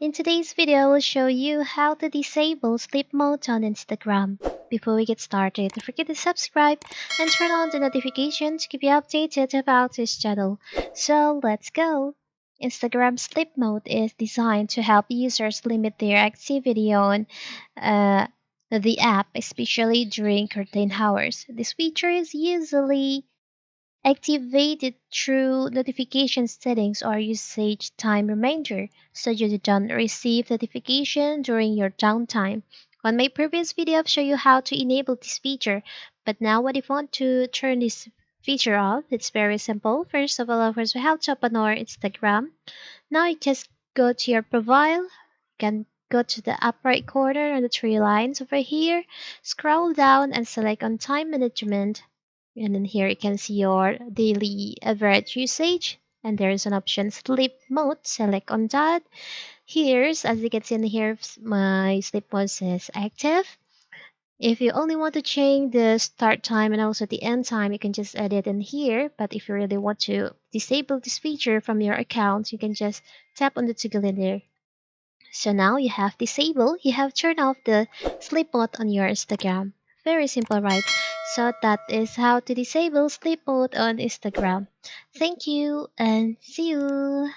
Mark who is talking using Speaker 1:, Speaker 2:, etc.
Speaker 1: In today's video, I will show you how to disable sleep mode on Instagram. Before we get started, don't forget to subscribe and turn on the notification to keep you updated about this channel. So let's go! Instagram sleep mode is designed to help users limit their activity on uh, the app, especially during curtain hours. This feature is usually activated through notification settings or usage time reminder so you don't receive notification during your downtime. On my previous video, I've shown you how to enable this feature, but now what if you want to turn this feature off? It's very simple. First of all, we have to open our Instagram. Now you just go to your profile. You can go to the upper right corner on the three lines over here. Scroll down and select on time management. And then here you can see your daily average usage. And there's an option sleep mode. Select on that. Here's, as you can see in here, my sleep mode says active. If you only want to change the start time and also the end time, you can just add it in here. But if you really want to disable this feature from your account, you can just tap on the toggle in there. So now you have disabled, you have turned off the sleep mode on your Instagram. Very simple, right? So that is how to disable sleep mode on Instagram. Thank you and see you.